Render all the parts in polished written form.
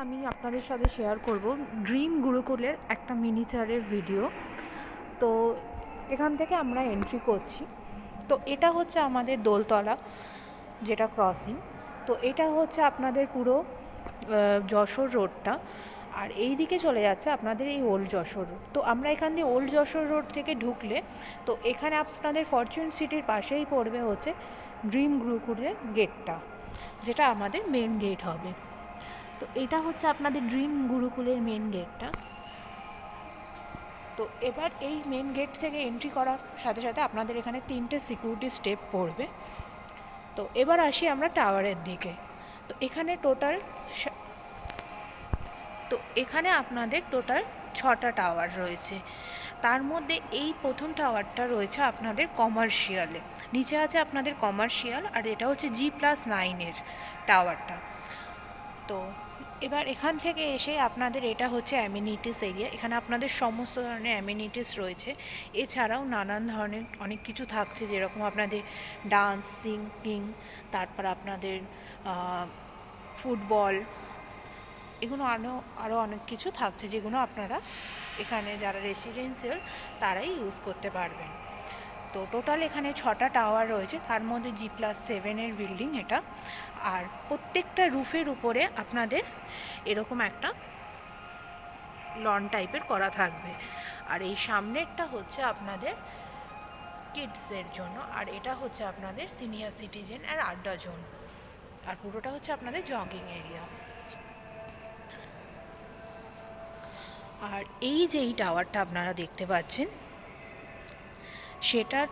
আমি আপনাদের সাথে শেয়ার করব ড্রিম গুরুকুলের একটা মিনিচারের ভিডিও। তো এখান থেকে আমরা এন্ট্রি করছি। তো এটা হচ্ছে আমাদের দোলতলা, যেটা ক্রসিং। তো এটা হচ্ছে আপনাদের পুরো যশোর রোডটা, আর এই দিকে চলে যাচ্ছে আপনাদের এই ওল্ড যশোর রোড। তো আমরা এখান দিয়ে ওল্ড যশোর রোড থেকে ঢুকলে তো এখানে আপনাদের ফরচুন সিটির পাশেই পড়বে হচ্ছে ড্রিম গুরুকুলের গেটটা, যেটা আমাদের মেন গেট হবে। তো এটা হচ্ছে আপনাদের ড্রিম গুরুকুলের মেন গেটটা। তো এবার এই মেন গেট থেকে এন্ট্রি করার সাথে সাথে আপনাদের এখানে 3টে সিকিউরিটি স্টেপ পড়বে। তো এবার আসি আমরা টাওয়ারের দিকে। তো এখানে আপনাদের টোটাল 6টা টাওয়ার রয়েছে। তার মধ্যে এই প্রথম টাওয়ারটা রয়েছে আপনাদের কমার্শিয়ালে, নিচে আছে আপনাদের কমার্শিয়াল, আর এটা হচ্ছে G+9 টাওয়ারটা। তো এবার এখান থেকে এসে আপনাদের এটা হচ্ছে অ্যামিনিটিস এরিয়া। এখানে আপনাদের সমস্ত ধরনের অ্যামিনিটিস রয়েছে। এছাড়াও নানান ধরনের অনেক কিছু থাকছে, যেরকম আপনাদের ডান্স, সিঙ্গিং, তারপর আপনাদের ফুটবল, এগুলো আরও অনেক কিছু থাকছে, যেগুলো আপনারা এখানে যারা রেসিডেন্সিয়াল তারাই ইউজ করতে পারবেন। তো টোটাল এখানে 6টা টাওয়ার রয়েছে, তার মধ্যে G+7 বিল্ডিং এটা। আর প্রত্যেকটা রুফের উপরে আপনাদের এরকম একটা লন টাইপের করা থাকবে। আর এই সামনেরটা হচ্ছে আপনাদের কিডসের জন্য, আর এটা হচ্ছে আপনাদের সিনিয়র সিটিজেন আর আড্ডা জোন, আর পুরোটা হচ্ছে আপনাদের জগিং এরিয়া। আর এই যে এই টাওয়ারটা আপনারা দেখতে পাচ্ছেন, সেটার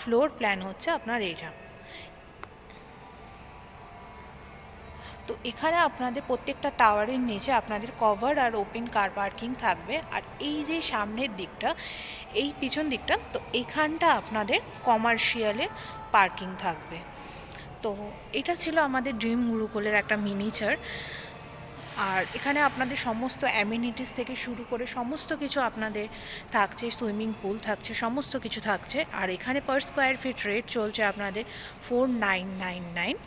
ফ্লোর প্ল্যান হচ্ছে আপনার এটা। তো এখানে আপনাদের প্রত্যেকটা টাওয়ারের নিচে আপনাদের কভার আর ওপেন কার পার্কিং থাকবে। আর এই যে সামনের দিকটা, এই পিছন দিকটা, তো এখানটা আপনাদের কমার্শিয়ালে পার্কিং থাকবে। তো এটা ছিল আমাদের ড্রিম গুরুকুলের একটা মিনিচার। আর এখানে আপনাদের সমস্ত অ্যামিনিটিস থেকে শুরু করে সমস্ত কিছু আপনাদের থাকছে, সুইমিং পুল থাকছে, সমস্ত কিছু থাকছে। আর এখানে পার স্কোয়ার ফিট রেট চলছে আপনাদের 4999।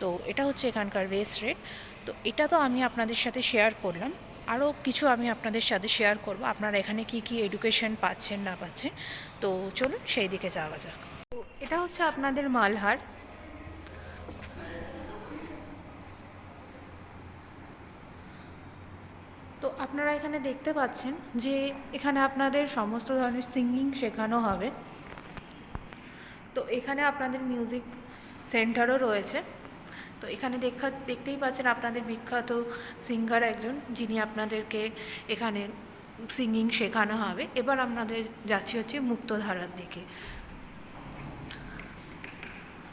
তো এটা হচ্ছে এখানকার বেস রেট। তো এটা তো আমি আপনাদের সাথে শেয়ার করলাম, আরও কিছু আমি আপনাদের সাথে শেয়ার করব আপনারা এখানে কি কি এডুকেশন পাচ্ছেন না পাচ্ছেন। তো চলুন সেই দিকে যাওয়া যাক। তো এটা হচ্ছে আপনাদের মালহার। তো আপনারা এখানে দেখতে পাচ্ছেন যে এখানে আপনাদের সমস্ত ধরনের সিঙ্গিং শেখানো হবে। তো এখানে আপনাদের মিউজিক সেন্টারও রয়েছে। তো এখানে দেখতেই পাচ্ছেন আপনাদের বিখ্যাত সিঙ্গার একজন, যিনি আপনাদেরকে এখানে সিঙ্গিং শেখানো হবে। এবার আপনাদের যাচ্ছি হচ্ছে মুক্তধারার দিকে।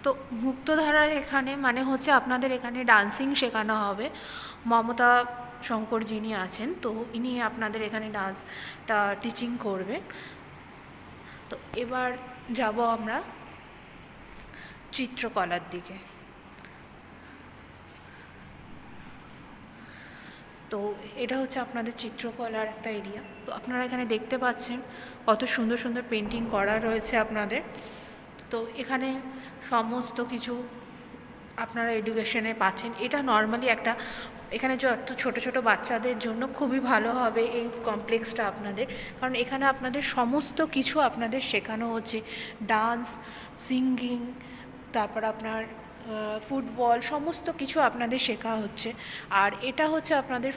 তো মুক্তধারার এখানে মানে হচ্ছে আপনাদের এখানে ডান্সিং শেখানো হবে। মমতা শঙ্কর যিনি আছেন, তো ইনি আপনাদের এখানে ডান্সটা টিচিং করবে। তো এবার যাব আমরা চিত্রকলার দিকে। তো এটা হচ্ছে আপনাদের চিত্রকলার একটা এরিয়া। তো আপনারা এখানে দেখতে পাচ্ছেন কত সুন্দর সুন্দর পেন্টিং করা রয়েছে আপনাদের। তো এখানে সমস্ত কিছু আপনারা এডুকেশনে পাচ্ছেন। এটা নর্মালি একটা, এখানে যত ছোটো ছোটো বাচ্চাদের জন্য খুবই ভালো হবে এই কমপ্লেক্সটা আপনাদের, কারণ এখানে আপনাদের সমস্ত কিছু আপনাদের শেখানো হচ্ছে। ডান্স, সিঙ্গিং, তারপর আপনার ফুটবল, সমস্ত কিছু আপনাদের শেখা হচ্ছে। আর এটা হচ্ছে আপনাদের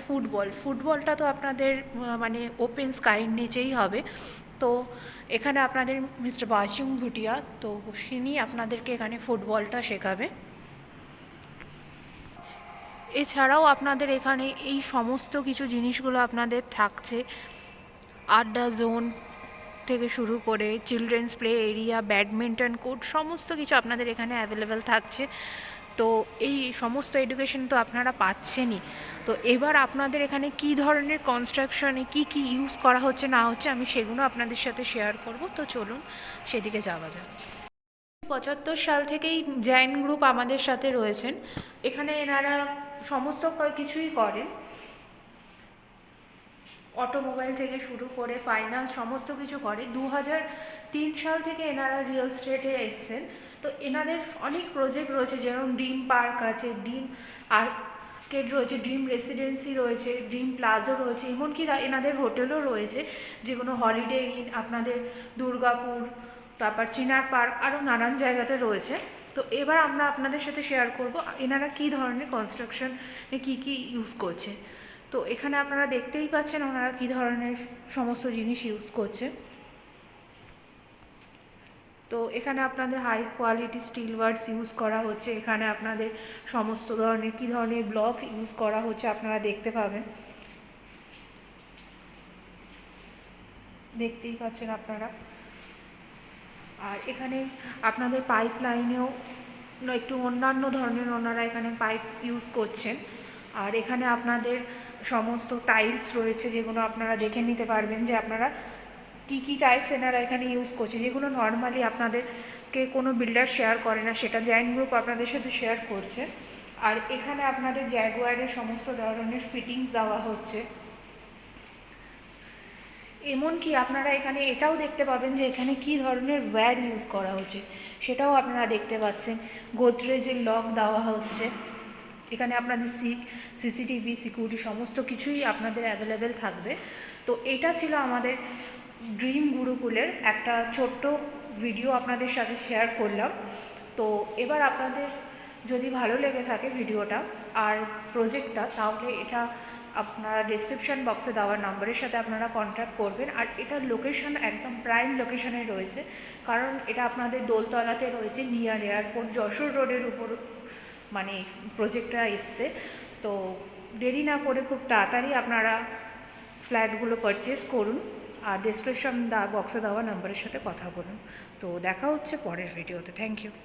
ফুটবলটা তো আপনাদের মানে ওপেন স্কাইয়ের নিচেই হবে। তো এখানে আপনাদের মিস্টার বাসুং ভুটিয়া, তো তিনি আপনাদেরকে এখানে ফুটবলটা শেখাবে। এছাড়াও আপনাদের এখানে এই সমস্ত কিছু জিনিসগুলো আপনাদের থাকছে। আড্ডা জোন থেকে শুরু করে children's play area, badminton court, সমস্ত কিছু আপনাদের এখানে অ্যাভেলেবেল থাকছে। তো এই সমস্ত এডুকেশন তো আপনারা পাচ্ছেনই। তো এবার আপনাদের এখানে কি ধরনের কনস্ট্রাকশনে কি কি ইউজ করা হচ্ছে না হচ্ছে, আমি সেগুলো আপনাদের সাথে শেয়ার করব। তো চলুন সেদিকে যাওয়া যাক। 75 সাল থেকেই জৈন গ্রুপ আমাদের সাথে রয়েছেন। এখানে এনারা সমস্ত কিছুই করেন, অটোমোবাইল থেকে শুরু করে ফাইন্যান্স সমস্ত কিছু করে। 2003 সাল থেকে এনারা রিয়েল এস্টেটে এসছেন। তো এনাদের অনেক প্রজেক্ট রয়েছে, যেমন ড্রিম পার্ক আছে, আর কেড রয়েছে, ড্রিম রেসিডেন্সি রয়েছে, ড্রিম প্লাজা রয়েছে, এমনকি এনাদের হোটেলও রয়েছে, যেগুলো হলিডে ইন আপনাদের দুর্গাপুর, তারপর চিনার পার্ক, আরও নানান জায়গাতে রয়েছে। তো এবার আমরা আপনাদের সাথে শেয়ার করব এনারা কী ধরনের কনস্ট্রাকশনে কী কী ইউজ করছে। তো এখানে আপনারা দেখতেই পাচ্ছেন ওনারা কী ধরনের সমস্ত জিনিস ইউজ করছে। তো এখানে আপনাদের high quality steel words use করা হচ্ছে, এখানে আপনাদের সমস্ত ধরনের কী ধরনের ব্লক ইউজ করা হচ্ছে আপনারা দেখতে পাবেন, দেখতেই পাচ্ছেন আপনারা। আর এখানে আপনাদের পাইপ লাইনেও একটু অন্যান্য ধরনের ওনারা এখানে পাইপ ইউজ করছেন। আর এখানে আপনাদের সমস্ত টাইলস রয়েছে, যেগুলো আপনারা দেখে নিতে পারবেন যে আপনারা কী কী টাইলস এনারা এখানে ইউজ করছে, যেগুলো নর্মালি আপনাদেরকে কোনো বিল্ডার শেয়ার করে না, সেটা জায়েন্ট গ্রুপ আপনাদের সাথে শেয়ার করছে। আর এখানে আপনাদের জ্যাগুয়ারের সমস্ত ধরনের ফিটিংস দেওয়া হচ্ছে। এমনকি আপনারা এখানে এটাও দেখতে পাবেন যে এখানে কী ধরনের ওয়্যার ইউজ করা হচ্ছে, সেটাও আপনারা দেখতে পাচ্ছেন। গোদরেজের লক দেওয়া হচ্ছে, এখানে আপনাদের সিসিটিভি সিকিউরিটি সমস্ত কিছুই আপনাদের অ্যাভেলেবেল থাকবে। তো এটা ছিল আমাদের ড্রিম গুরুকুলের একটা ছোট্ট ভিডিও আপনাদের সাথে শেয়ার করলাম। তো এবার আপনাদের যদি ভালো লেগে থাকে ভিডিওটা আর প্রজেক্টটা, তাহলে এটা আপনারা ডেসক্রিপশন বক্সে দেওয়ার নাম্বারের সাথে আপনারা কন্ট্যাক্ট করবেন। আর এটার লোকেশন একদম প্রাইম লোকেশনে রয়েছে, কারণ এটা আপনাদের দোলতলাতে রয়েছে, নিয়ার এয়ারপোর্ট যশোর রোডের উপর মানে প্রজেক্টটা এসছে। তো দেরি না করে খুব তাড়াতাড়ি আপনারা ফ্ল্যাটগুলো পারচেস করুন আর ডেসক্রিপশন বক্সে দেওয়া নাম্বারের সাথে কথা বলুন। তো দেখা হচ্ছে পরের ভিডিওতে। Thank you.